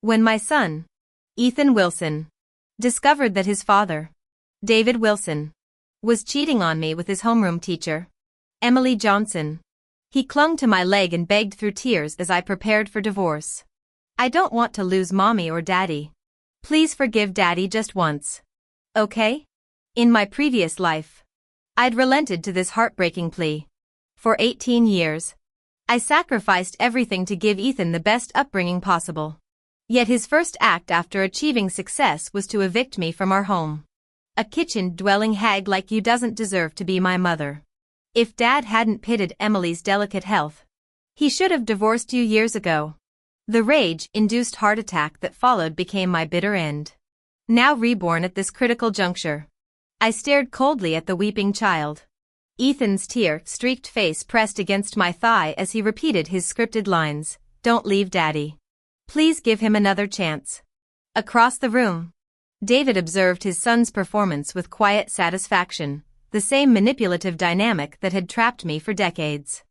When my son, Ethan Wilson, discovered that his father, David Wilson, was cheating on me with his homeroom teacher, Emily Johnson, he clung to my leg and begged through tears as I prepared for divorce. I don't want to lose mommy or daddy. Please forgive daddy just once. Okay? In my previous life, I'd relented to this heartbreaking plea. For 18 years, I sacrificed everything to give Ethan the best upbringing possible. Yet his first act after achieving success was to evict me from our home. A kitchen-dwelling hag like you doesn't deserve to be my mother. If Dad hadn't pitied Emily's delicate health, he should have divorced you years ago. The rage-induced heart attack that followed became my bitter end. Now reborn at this critical juncture, I stared coldly at the weeping child. Ethan's tear-streaked face pressed against my thigh as he repeated his scripted lines, "Don't leave Daddy. Please give him another chance." Across the room, David observed his son's performance with quiet satisfaction, the same manipulative dynamic that had trapped me for decades.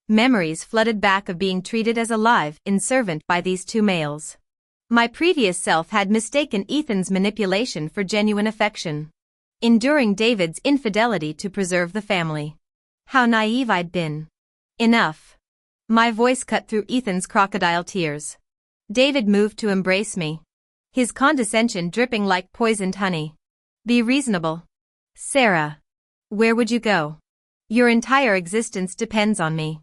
Memories flooded back of being treated as a live-in servant by these two males. My previous self had mistaken Ethan's manipulation for genuine affection, enduring David's infidelity to preserve the family. How naive I'd been. Enough. My voice cut through Ethan's crocodile tears. David moved to embrace me, his condescension dripping like poisoned honey. "Be reasonable, Sarah. Where would you go? Your entire existence depends on me.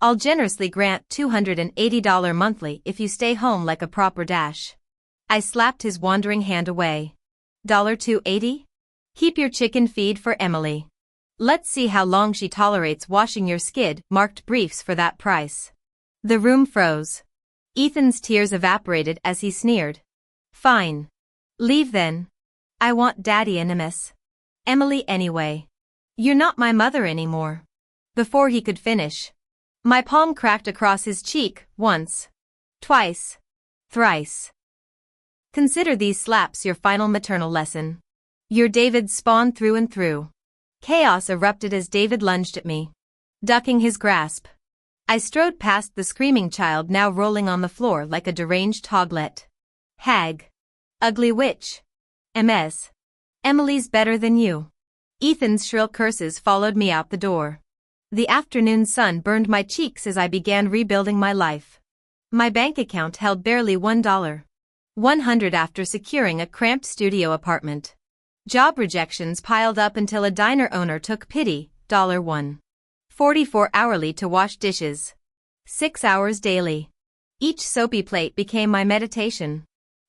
I'll generously grant $280 monthly if you stay home like a proper dash." I slapped his wandering hand away. $280? Keep your chicken feed for Emily. Let's see how long she tolerates washing your skid-marked briefs for that price. The room froze. Ethan's tears evaporated as he sneered. "Fine. Leave then. I want Daddy and Miss Emily anyway. You're not my mother anymore." Before he could finish, my palm cracked across his cheek, once, twice, thrice. Consider these slaps your final maternal lesson. You're David's spawn through and through. Chaos erupted as David lunged at me, ducking his grasp. I strode past the screaming child now rolling on the floor like a deranged hoglet. "Hag. Ugly witch. MS. Emily's better than you." Ethan's shrill curses followed me out the door. The afternoon sun burned my cheeks as I began rebuilding my life. My bank account held barely $100 after securing a cramped studio apartment. Job rejections piled up until a diner owner took pity, $1.44 hourly to wash dishes. 6 hours daily. Each soapy plate became my meditation.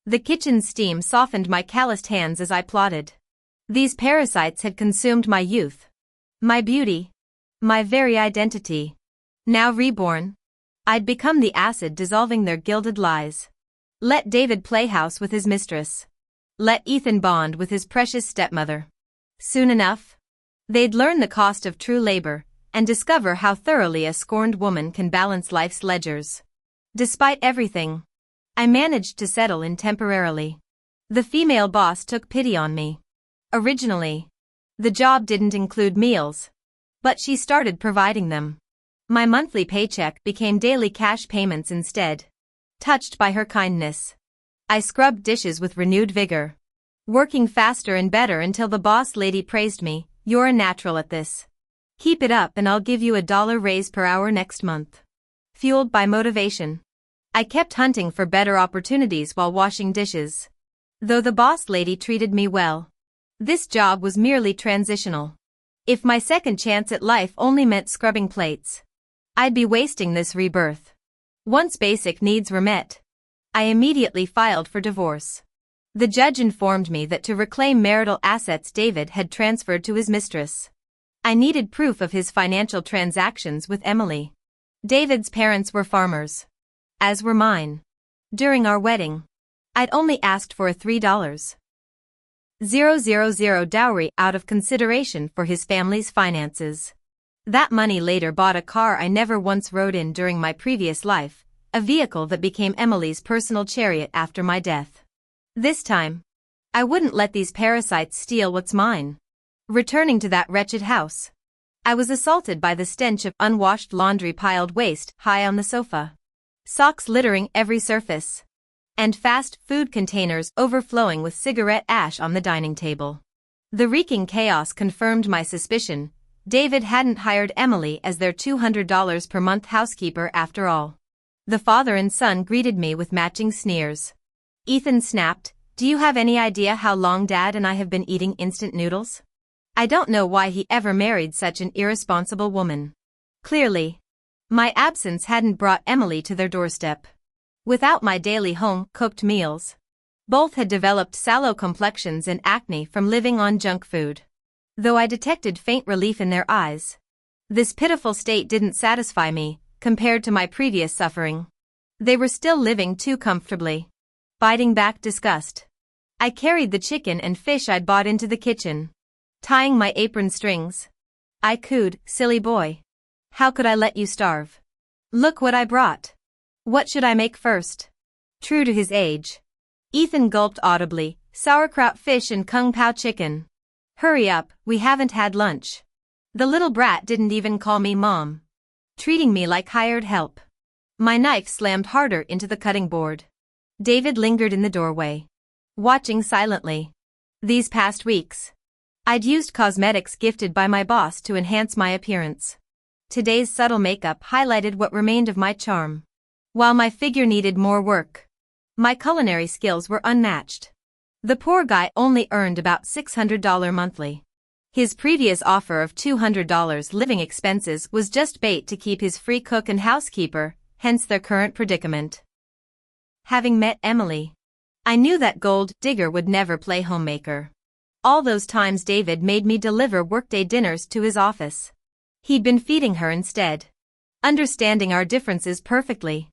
The kitchen's steam softened my calloused hands as I plotted. These parasites had consumed my youth, my beauty, my very identity. Now reborn, I'd become the acid dissolving their gilded lies. Let David play house with his mistress. Let Ethan bond with his precious stepmother. Soon enough, they'd learn the cost of true labor and discover how thoroughly a scorned woman can balance life's ledgers. Despite everything, I managed to settle in temporarily. The female boss took pity on me. Originally, the job didn't include meals, but she started providing them. My monthly paycheck became daily cash payments instead. Touched by her kindness, I scrubbed dishes with renewed vigor, working faster and better until the boss lady praised me. "You're a natural at this. Keep it up and I'll give you $1 raise per hour next month." Fueled by motivation, I kept hunting for better opportunities while washing dishes. Though the boss lady treated me well, this job was merely transitional. If my second chance at life only meant scrubbing plates, I'd be wasting this rebirth. Once basic needs were met, I immediately filed for divorce. The judge informed me that to reclaim marital assets David had transferred to his mistress, I needed proof of his financial transactions with Emily. David's parents were farmers, as were mine. During our wedding, I'd only asked for a $3,000 dowry out of consideration for his family's finances. That money later bought a car I never once rode in during my previous life, a vehicle that became Emily's personal chariot after my death. This time, I wouldn't let these parasites steal what's mine. Returning to that wretched house, I was assaulted by the stench of unwashed laundry piled waist high on the sofa, socks littering every surface, and fast food containers overflowing with cigarette ash on the dining table. The reeking chaos confirmed my suspicion. David hadn't hired Emily as their $200 per month housekeeper after all. The father and son greeted me with matching sneers. Ethan snapped, "Do you have any idea how long Dad and I have been eating instant noodles? I don't know why he ever married such an irresponsible woman." Clearly, my absence hadn't brought Emily to their doorstep. Without my daily home-cooked meals, both had developed sallow complexions and acne from living on junk food. Though I detected faint relief in their eyes, this pitiful state didn't satisfy me, compared to my previous suffering. They were still living too comfortably. Biting back disgust, I carried the chicken and fish I'd bought into the kitchen. Tying my apron strings, I cooed, "Silly boy. How could I let you starve? Look what I brought. What should I make first?" True to his age, Ethan gulped audibly, "Sauerkraut fish and kung pao chicken. Hurry up, we haven't had lunch." The little brat didn't even call me mom, treating me like hired help. My knife slammed harder into the cutting board. David lingered in the doorway, watching silently. These past weeks, I'd used cosmetics gifted by my boss to enhance my appearance. Today's subtle makeup highlighted what remained of my charm. While my figure needed more work, my culinary skills were unmatched. The poor guy only earned about $600 monthly. His previous offer of $200 living expenses was just bait to keep his free cook and housekeeper, hence their current predicament. Having met Emily, I knew that gold digger would never play homemaker. All those times David made me deliver workday dinners to his office, he'd been feeding her instead. Understanding our differences perfectly,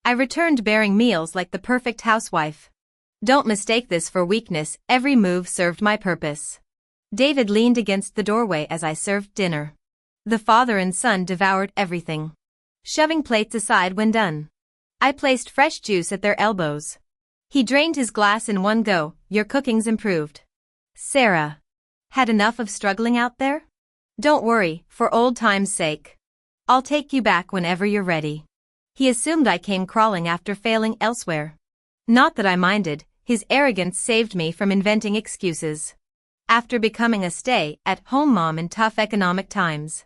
I returned bearing meals like the perfect housewife. Don't mistake this for weakness, every move served my purpose. David leaned against the doorway as I served dinner. The father and son devoured everything, shoving plates aside when done. I placed fresh juice at their elbows. He drained his glass in one go. "Your cooking's improved, Sarah. Had enough of struggling out there? Don't worry, for old time's sake. I'll take you back whenever you're ready." He assumed I came crawling after failing elsewhere. Not that I minded, his arrogance saved me from inventing excuses. After becoming a stay-at-home mom in tough economic times,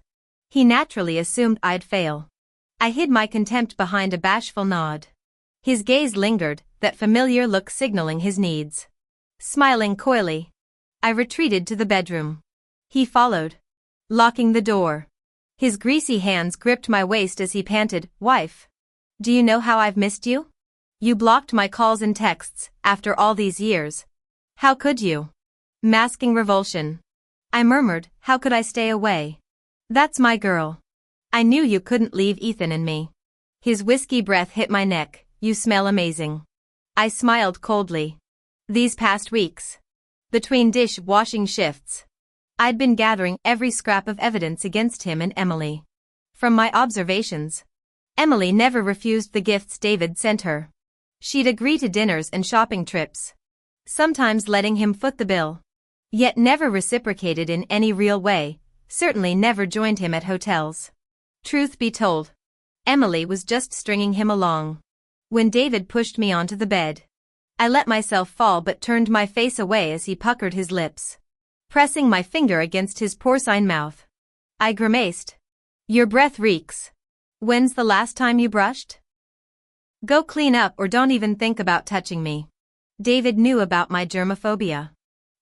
he naturally assumed I'd fail. I hid my contempt behind a bashful nod. His gaze lingered, that familiar look signaling his needs. Smiling coyly, I retreated to the bedroom. He followed, locking the door. His greasy hands gripped my waist as he panted, "Wife, do you know how I've missed you? You blocked my calls and texts, after all these years. How could you?" Masking revulsion, I murmured, "How could I stay away? That's my girl. I knew you couldn't leave Ethan and me." His whiskey breath hit my neck, "You smell amazing." I smiled coldly. These past weeks, between dish-washing shifts, I'd been gathering every scrap of evidence against him and Emily. From my observations, Emily never refused the gifts David sent her. She'd agree to dinners and shopping trips, sometimes letting him foot the bill, yet never reciprocated in any real way, certainly never joined him at hotels. Truth be told, Emily was just stringing him along. When David pushed me onto the bed, I let myself fall but turned my face away as he puckered his lips, pressing my finger against his porcine mouth. I grimaced. "Your breath reeks. When's the last time you brushed? Go clean up or don't even think about touching me." David knew about my germophobia.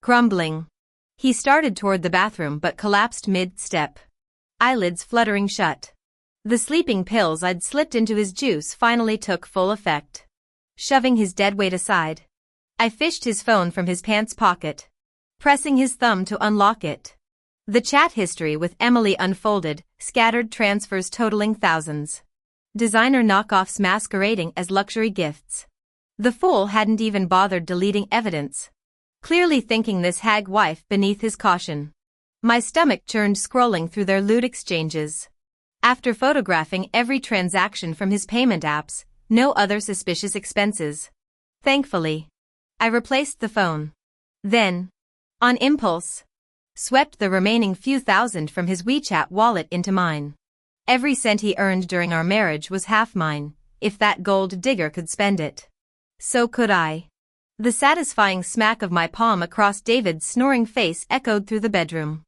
Grumbling, he started toward the bathroom but collapsed mid-step, eyelids fluttering shut. The sleeping pills I'd slipped into his juice finally took full effect. Shoving his dead weight aside, I fished his phone from his pants pocket, pressing his thumb to unlock it. The chat history with Emily unfolded, scattered transfers totaling thousands. Designer knockoffs masquerading as luxury gifts. The fool hadn't even bothered deleting evidence, clearly thinking this hag wife beneath his caution. My stomach churned scrolling through their lewd exchanges. After photographing every transaction from his payment apps, no other suspicious expenses. Thankfully, I replaced the phone. Then, on impulse, swept the remaining few thousand from his WeChat wallet into mine. Every cent he earned during our marriage was half mine, if that gold digger could spend it. So could I. The satisfying smack of my palm across David's snoring face echoed through the bedroom.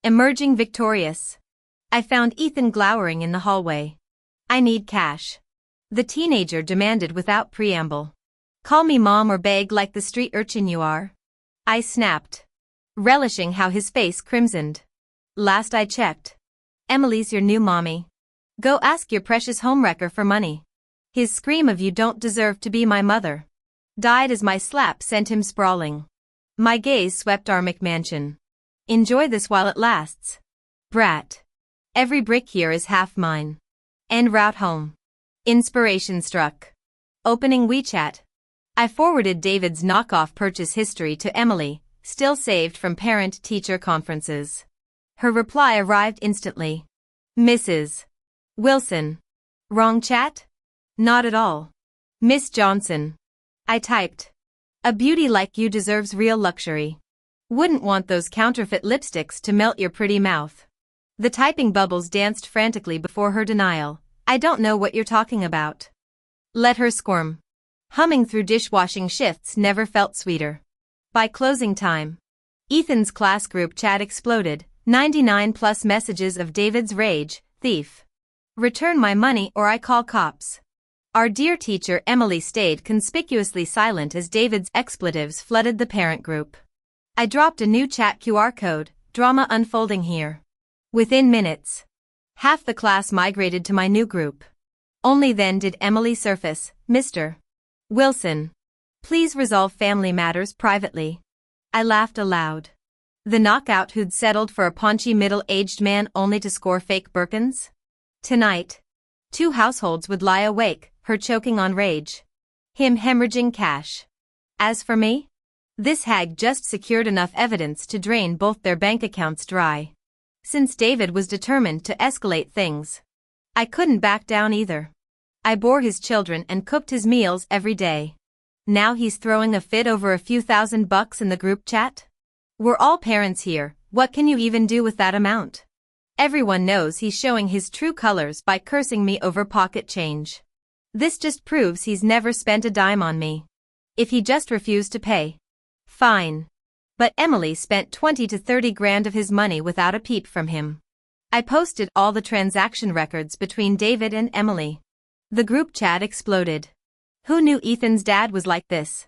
Emerging victorious, I found Ethan glowering in the hallway. I need cash. The teenager demanded without preamble. Call me mom or beg like the street urchin you are. I snapped, relishing how his face crimsoned. Last I checked, Emily's your new mommy. Go ask your precious homewrecker for money. His scream of "you don't deserve to be my mother" died as my slap sent him sprawling. My gaze swept our McMansion. Enjoy this while it lasts, brat. Every brick here is half mine. En route home. Inspiration struck. Opening WeChat. I forwarded David's knockoff purchase history to Emily, still saved from parent-teacher conferences. Her reply arrived instantly. Mrs. Wilson. Wrong chat? Not at all. Miss Johnson. I typed. A beauty like you deserves real luxury. Wouldn't want those counterfeit lipsticks to melt your pretty mouth. The typing bubbles danced frantically before her denial. I don't know what you're talking about. Let her squirm. Humming through dishwashing shifts never felt sweeter. By closing time, Ethan's class group chat exploded, 99 plus messages of David's rage, thief. Return my money or I call cops. Our dear teacher Emily stayed conspicuously silent as David's expletives flooded the parent group. I dropped a new chat QR code, drama unfolding here. Within minutes, half the class migrated to my new group. Only then did Emily surface. Mr. Wilson, please resolve family matters privately. I laughed aloud. The knockout who'd settled for a paunchy middle-aged man only to score fake Birkins? Tonight, 2 households would lie awake, her choking on rage, him hemorrhaging cash. As for me, this hag just secured enough evidence to drain both their bank accounts dry. Since David was determined to escalate things, I couldn't back down either. I bore his children and cooked his meals every day. Now he's throwing a fit over a few $1,000 in the group chat? We're all parents here, what can you even do with that amount? Everyone knows he's showing his true colors by cursing me over pocket change. This just proves he's never spent a dime on me. If he just refused to pay, fine. But Emily spent 20 to 30 grand of his money without a peep from him. I posted all the transaction records between David and Emily. The group chat exploded. Who knew Ethan's dad was like this?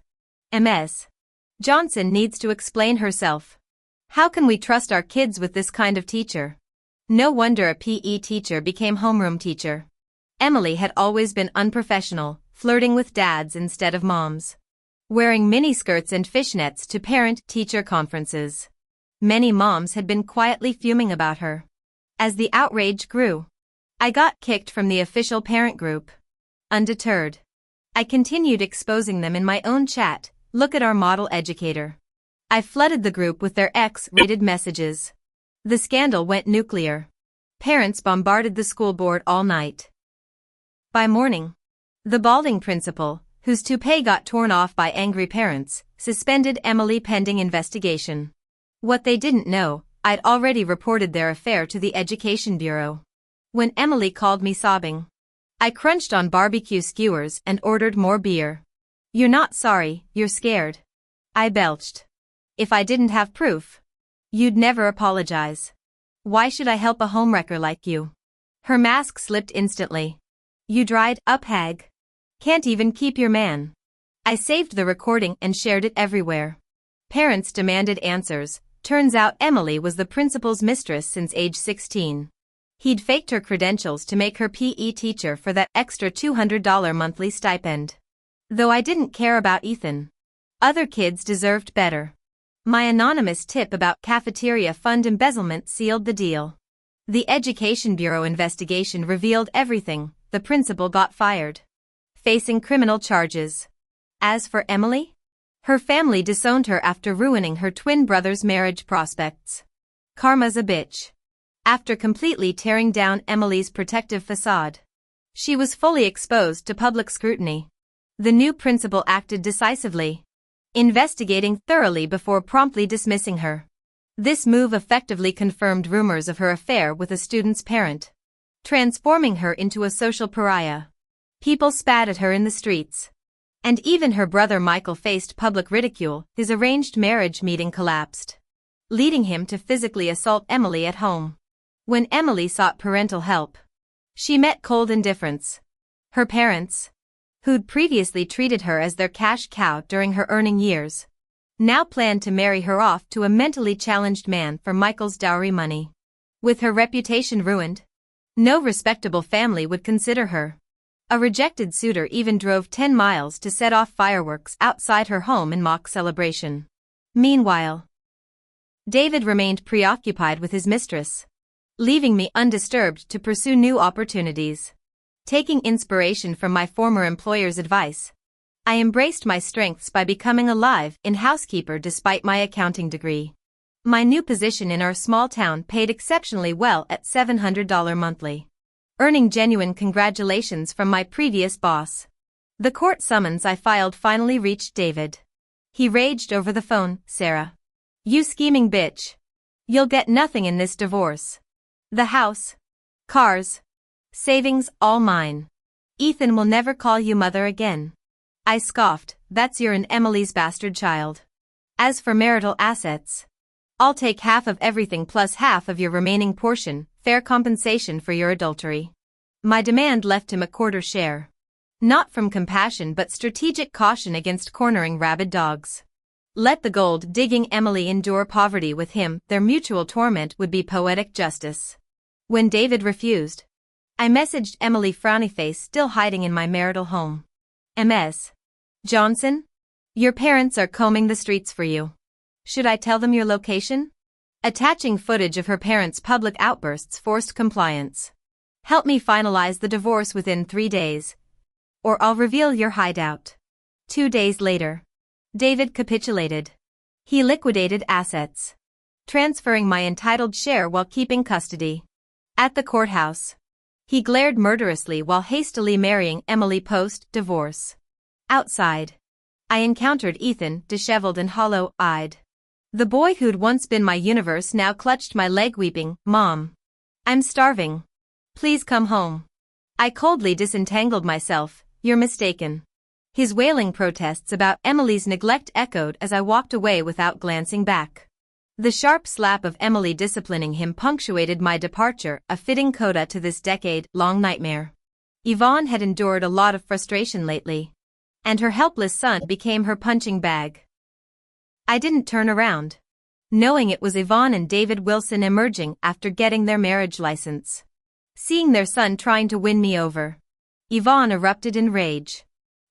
Ms. Johnson needs to explain herself. How can we trust our kids with this kind of teacher? No wonder a PE teacher became homeroom teacher. Emily had always been unprofessional, flirting with dads instead of moms. Wearing miniskirts and fishnets to parent-teacher conferences. Many moms had been quietly fuming about her. As the outrage grew, I got kicked from the official parent group. Undeterred, I continued exposing them in my own chat. Look at our model educator. I flooded the group with their X-rated messages. The scandal went nuclear. Parents bombarded the school board all night. By morning, the balding principal, whose toupee got torn off by angry parents, suspended Emily pending investigation. What they didn't know, I'd already reported their affair to the Education Bureau. When Emily called me sobbing, I crunched on barbecue skewers and ordered more beer. You're not sorry, you're scared. I belched. If I didn't have proof, you'd never apologize. Why should I help a homewrecker like you? Her mask slipped instantly. You dried up hag. Can't even keep your man. I saved the recording and shared it everywhere. Parents demanded answers. Turns out Emily was the principal's mistress since age 16. He'd faked her credentials to make her PE teacher for that extra $200 monthly stipend. Though I didn't care about Ethan, other kids deserved better. My anonymous tip about cafeteria fund embezzlement sealed the deal. The Education Bureau investigation revealed everything. The principal got fired, facing criminal charges. As for Emily, her family disowned her after ruining her twin brother's marriage prospects. Karma's a bitch. After completely tearing down Emily's protective facade, she was fully exposed to public scrutiny. The new principal acted decisively, investigating thoroughly before promptly dismissing her. This move effectively confirmed rumors of her affair with a student's parent, transforming her into a social pariah. People spat at her in the streets, And even her brother Michael faced public ridicule. His arranged marriage meeting collapsed, leading him to physically assault Emily at home. When Emily sought parental help, she met cold indifference. Her parents, who'd previously treated her as their cash cow during her earning years, now planned to marry her off to a mentally challenged man for Michael's dowry money. With her reputation ruined, no respectable family would consider her. A rejected suitor even drove 10 miles to set off fireworks outside her home in mock celebration. Meanwhile, David remained preoccupied with his mistress, leaving me undisturbed to pursue new opportunities. Taking inspiration from my former employer's advice, I embraced my strengths by becoming a live-in housekeeper despite my accounting degree. My new position in our small town paid exceptionally well at $700 monthly, earning genuine congratulations from my previous boss. The court summons I filed finally reached David. He raged over the phone, "Sarah, you scheming bitch. You'll get nothing in this divorce. The house, cars, savings, all mine. Ethan will never call you mother again." I scoffed, "That's your and Emily's bastard child. As for marital assets, I'll take half of everything plus half of your remaining portion, fair compensation for your adultery." My demand left him a quarter share. Not from compassion but strategic caution against cornering rabid dogs. Let the gold-digging Emily endure poverty with him, their mutual torment would be poetic justice. When David refused, I messaged Emily, frowny face still hiding in my marital home. "Ms. Johnson? Your parents are combing the streets for you. Should I tell them your location?" Attaching footage of her parents' public outbursts forced compliance. "Help me finalize the divorce within 3 days, or I'll reveal your hideout." 2 days later, David capitulated. He liquidated assets, transferring my entitled share while keeping custody. At the courthouse, he glared murderously while hastily marrying Emily post-divorce. Outside, I encountered Ethan, disheveled and hollow-eyed. The boy who'd once been my universe now clutched my leg weeping, "Mom, I'm starving. Please come home." I coldly disentangled myself, "You're mistaken." His wailing protests about Emily's neglect echoed as I walked away without glancing back. The sharp slap of Emily disciplining him punctuated my departure, a fitting coda to this decade-long nightmare. Yvonne had endured a lot of frustration lately, and her helpless son became her punching bag. I didn't turn around, knowing it was Yvonne and David Wilson emerging after getting their marriage license. Seeing their son trying to win me over, Yvonne erupted in rage.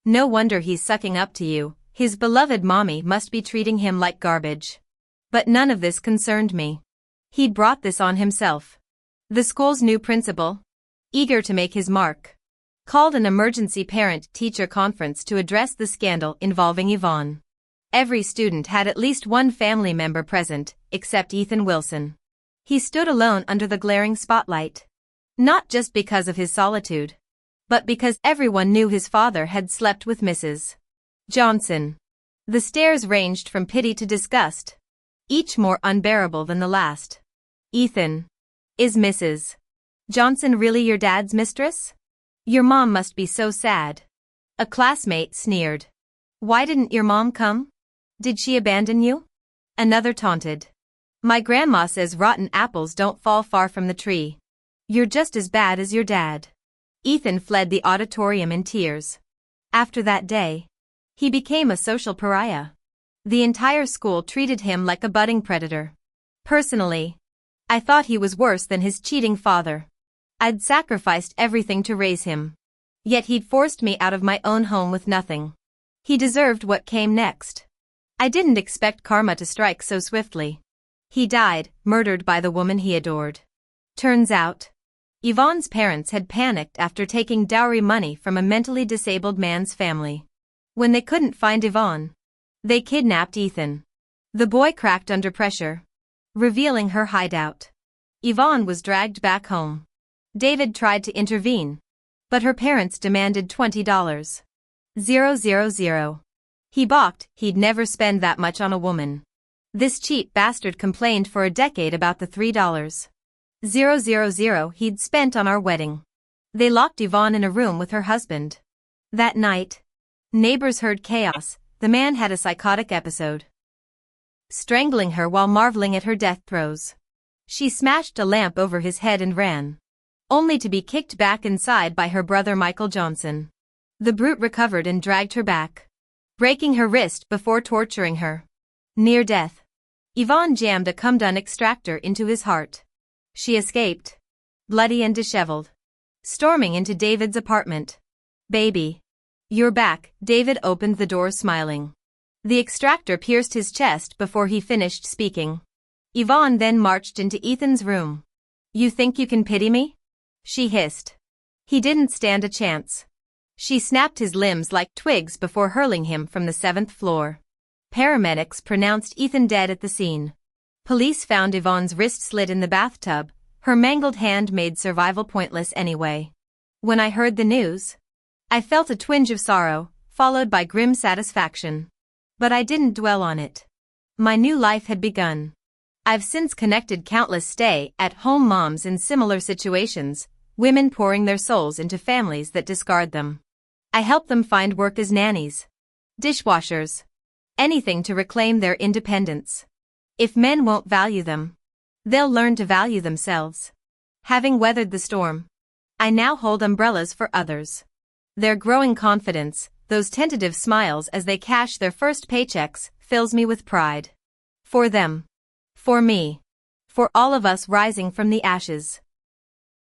"No wonder he's sucking up to you. His beloved mommy must be treating him like garbage." But none of this concerned me. He'd brought this on himself. The school's new principal, eager to make his mark, called an emergency parent-teacher conference to address the scandal involving Yvonne. Every student had at least one family member present, except Ethan Wilson. He stood alone under the glaring spotlight. Not just because of his solitude, but because everyone knew his father had slept with Mrs. Johnson. The stares ranged from pity to disgust, each more unbearable than the last. "Ethan, is Mrs. Johnson really your dad's mistress? Your mom must be so sad." A classmate sneered. "Why didn't your mom come? Did she abandon you?" Another taunted. "My grandma says rotten apples don't fall far from the tree. You're just as bad as your dad." Ethan fled the auditorium in tears. After that day, he became a social pariah. The entire school treated him like a budding predator. Personally, I thought he was worse than his cheating father. I'd sacrificed everything to raise him, yet he'd forced me out of my own home with nothing. He deserved what came next. I didn't expect karma to strike so swiftly. He died, murdered by the woman he adored. Turns out, Yvonne's parents had panicked after taking dowry money from a mentally disabled man's family. When they couldn't find Yvonne, they kidnapped Ethan. The boy cracked under pressure, revealing her hideout. Yvonne was dragged back home. David tried to intervene, but her parents demanded $20,000. He balked. He'd never spend that much on a woman. This cheap bastard complained for a decade about the $3,000 he'd spent on our wedding. They locked Yvonne in a room with her husband. That night, Neighbors heard chaos. The man had a psychotic episode, strangling her while marveling at her death throes. She smashed a lamp over his head and ran, only to be kicked back inside by her brother Michael Johnson. The brute recovered and dragged her back, breaking her wrist before torturing her. Near death, Yvonne jammed a cum-dun extractor into his heart. She escaped, bloody and disheveled, storming into David's apartment. "Baby, you're back." David opened the door smiling. The extractor pierced his chest before he finished speaking. Yvonne then marched into Ethan's room. "You think you can pity me?" she hissed. He didn't stand a chance. She snapped his limbs like twigs before hurling him from the 7th floor. Paramedics pronounced Ethan dead at the scene. Police found Yvonne's wrist slit in the bathtub. Her mangled hand made survival pointless anyway. When I heard the news, I felt a twinge of sorrow, followed by grim satisfaction. But I didn't dwell on it. My new life had begun. I've since connected countless stay-at-home moms in similar situations, women pouring their souls into families that discard them. I help them find work as nannies, dishwashers, anything to reclaim their independence. If men won't value them, they'll learn to value themselves. Having weathered the storm, I now hold umbrellas for others. Their growing confidence, those tentative smiles as they cash their first paychecks, fills me with pride. For them. For me. For all of us rising from the ashes.